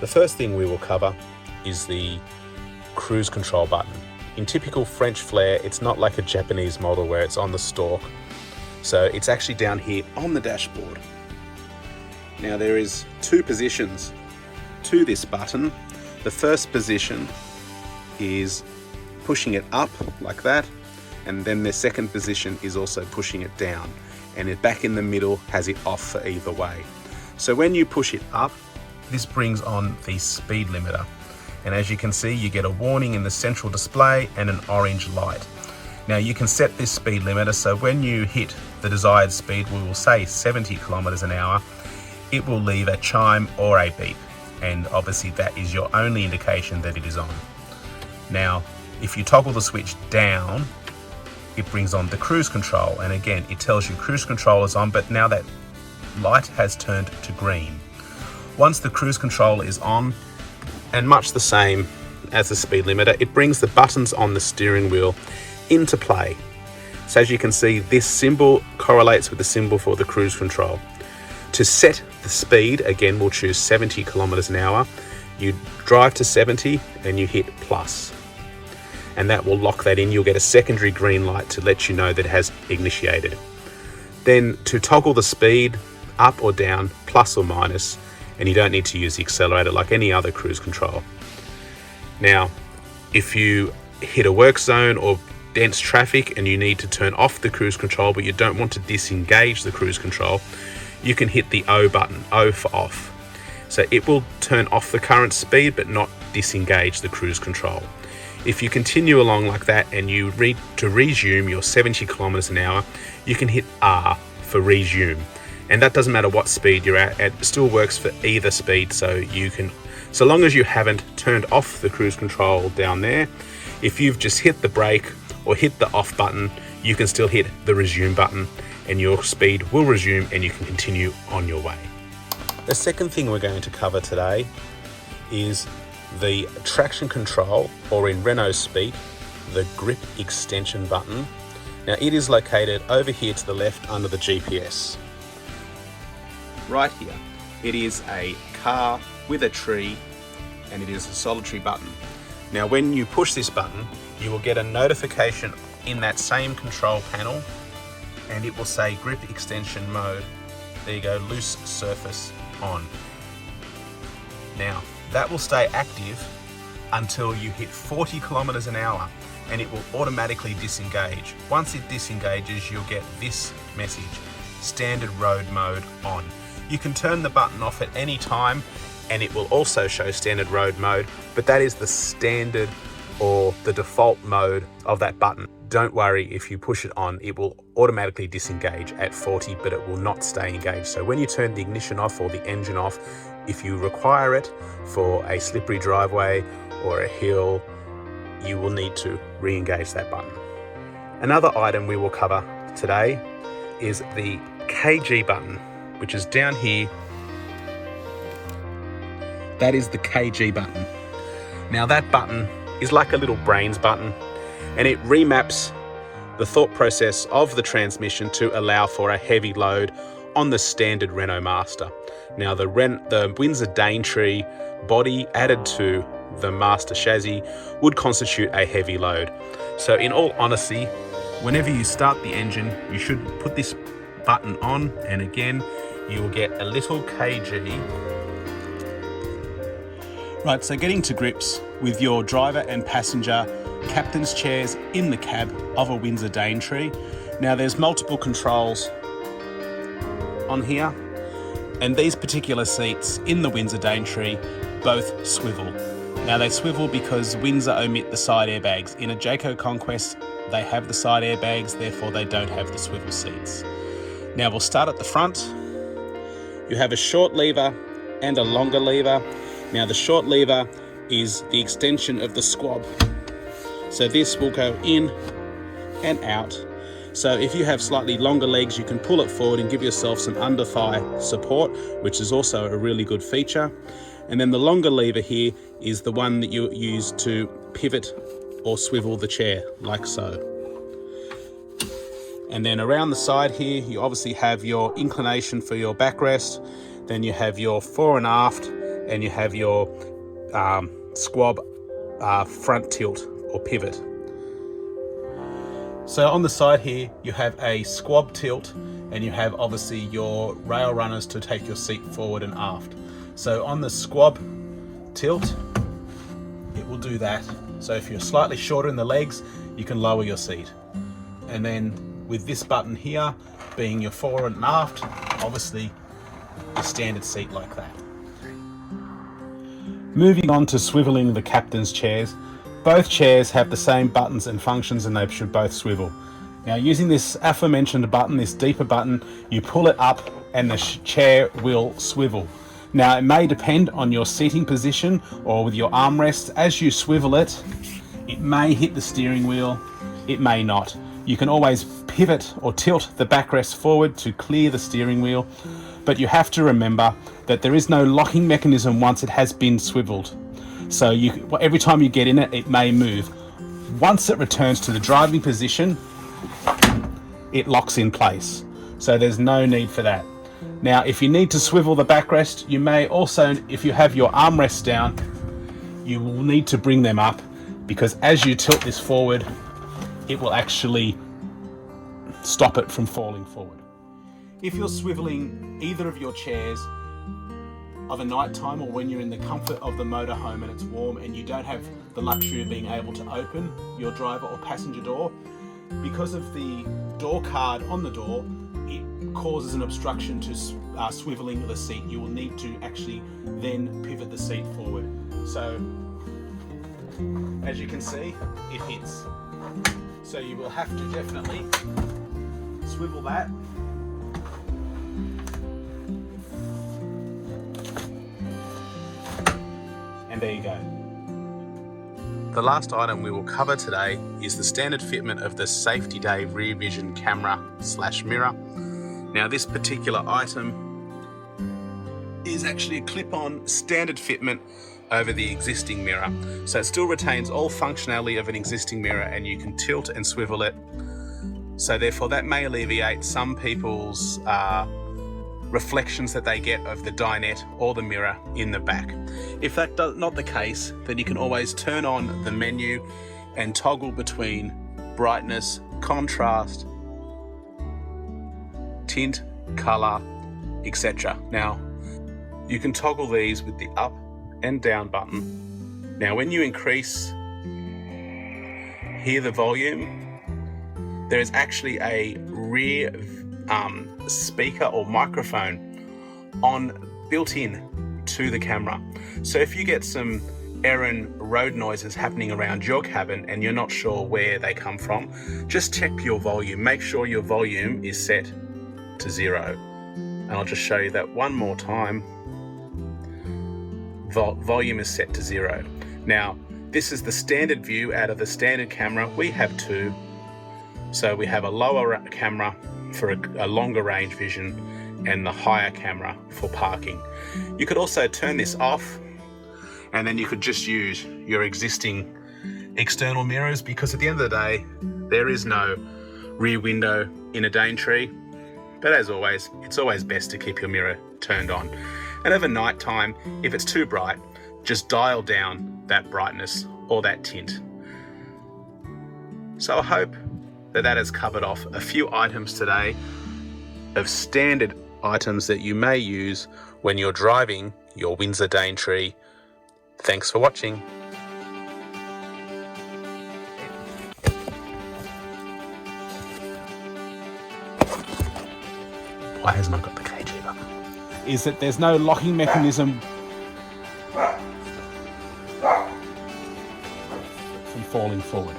The first thing we will cover is the cruise control button. In typical French flair, it's not like a Japanese model where it's on the stalk. So it's actually down here on the dashboard. Now there is two positions to this button. The first position is pushing it up like that, and then the second position is also pushing it down, and it back in the middle has it off for either way. So when you push it up, this brings on the speed limiter, and as you can see, you get a warning in the central display and an orange light. Now you can set this speed limiter, so when you hit the desired speed, we will say 70 kilometers an hour, it will leave a chime or a beep, and obviously that is your only indication that it is on. Now if you toggle the switch down, it brings on the cruise control, and again it tells you cruise control is on, but now that light has turned to green. Once the cruise control is on, and much the same as the speed limiter, it brings the buttons on the steering wheel into play. So as you can see, this symbol correlates with the symbol for the cruise control. To set the speed, again we'll choose 70 kilometers an hour. You drive to 70 and you hit plus, and that will lock that in. You'll get a secondary green light to let you know that it has initiated. Then to toggle the speed up or down, plus or minus, and you don't need to use the accelerator like any other cruise control. Now if you hit a work zone or dense traffic and you need to turn off the cruise control but you don't want to disengage the cruise control, you can hit the O button, O for off. So it will turn off the current speed but not disengage the cruise control. If you continue along like that and you to resume your 70 kilometers an hour, you can hit R for resume. And that doesn't matter what speed you're at, it still works for either speed. So you can, so long as you haven't turned off the cruise control down there, if you've just hit the brake or hit the off button, you can still hit the resume button and your speed will resume and you can continue on your way. The second thing we're going to cover today is the traction control, or in Renault speak, the grip extension button. Now it is located over here to the left under the GPS. Right here, it is a car with a tree and it is a solitary button. Now when you push this button, you will get a notification in that same control panel and it will say grip extension mode. There you go, loose surface on. Now that will stay active until you hit 40 kilometers an hour and it will automatically disengage. Once it disengages, you'll get this message, standard road mode on. You can turn the button off at any time and it will also show standard road mode, but that is the standard or the default mode of that button. Don't worry, if you push it on, it will automatically disengage at 40, but it will not stay engaged. So when you turn the ignition off or the engine off, if you require it for a slippery driveway or a hill, you will need to re-engage that button. Another item we will cover today is the KG button, which is down here. That is the KG button. Now that button is like a little brains button, and it remaps the thought process of the transmission to allow for a heavy load on the standard Renault Master. Now the Windsor Daintree body added to the Master chassis would constitute a heavy load. So in all honesty, whenever you start the engine, you should put this button on, and again, you will get a little KG. Right, so getting to grips with your driver and passenger captain's chairs in the cab of a Windsor Daintree. Now there's multiple controls on here, and these particular seats in the Windsor Daintree both swivel. Now they swivel because Windsor omit the side airbags. In a Jayco Conquest, they have the side airbags, therefore they don't have the swivel seats. Now we'll start at the front. You have a short lever and a longer lever. Now the short lever is the extension of the squab. So this will go in and out. So if you have slightly longer legs, you can pull it forward and give yourself some under thigh support, which is also a really good feature. And then the longer lever here is the one that you use to pivot or swivel the chair, like so. And then around the side here, you obviously have your inclination for your backrest. Then you have your fore and aft, and you have your squab front tilt or pivot. So on the side here, you have a squab tilt, and you have obviously your rail runners to take your seat forward and aft. So on the squab tilt, it will do that. So if you're slightly shorter in the legs, you can lower your seat. And then with this button here, being your forward and aft, obviously your standard seat like that. Moving on to swiveling the captain's chairs. Both chairs have the same buttons and functions, and they should both swivel. Now, using this aforementioned button, this deeper button, you pull it up and the chair will swivel. Now, it may depend on your seating position or with your armrests. As you swivel it, it may hit the steering wheel, it may not. You can always pivot or tilt the backrest forward to clear the steering wheel, but you have to remember that there is no locking mechanism once it has been swiveled. So every time you get in it, it may move. Once it returns to the driving position, it locks in place. So there's no need for that. Now, if you need to swivel the backrest, you may also, if you have your armrests down, you will need to bring them up, because as you tilt this forward, it will actually stop it from falling forward. If you're swiveling either of your chairs of a night time, or when you're in the comfort of the motorhome and it's warm and you don't have the luxury of being able to open your driver or passenger door, because of the door card on the door, it causes an obstruction to swiveling the seat. You will need to actually then pivot the seat forward. So as you can see, it hits. So you will have to definitely swivel that. And there you go. The last item we will cover today is the standard fitment of the Safety Day rear vision camera / mirror. Now, this particular item is actually a clip-on standard fitment over the existing mirror. So it still retains all functionality of an existing mirror, and you can tilt and swivel it. So therefore that may alleviate some people's reflections that they get of the dinette or the mirror in the back. If that's not the case, then you can always turn on the menu and toggle between brightness, contrast, tint, color, etc. Now, you can toggle these with the up and down button. Now, when you increase here the volume, there is actually a rear speaker or microphone built in to the camera. So if you get some errant road noises happening around your cabin and you're not sure where they come from, just check your volume. Make sure your volume is set to 0. And I'll just show you that one more time. Volume is set to 0. Now, this is the standard view out of the standard camera. We have 2. So we have a lower camera for a longer range vision and the higher camera for parking. You could also turn this off, and then you could just use your existing external mirrors, because at the end of the day, there is no rear window in a Daintree. But as always, it's always best to keep your mirror turned on. And over night time, if it's too bright, just dial down that brightness or that tint. So I hope that has covered off a few items today of standard items that you may use when you're driving your Windsor Daintree. Thanks for watching. Why hasn't it got the KG button? Is that there's no locking mechanism from falling forward.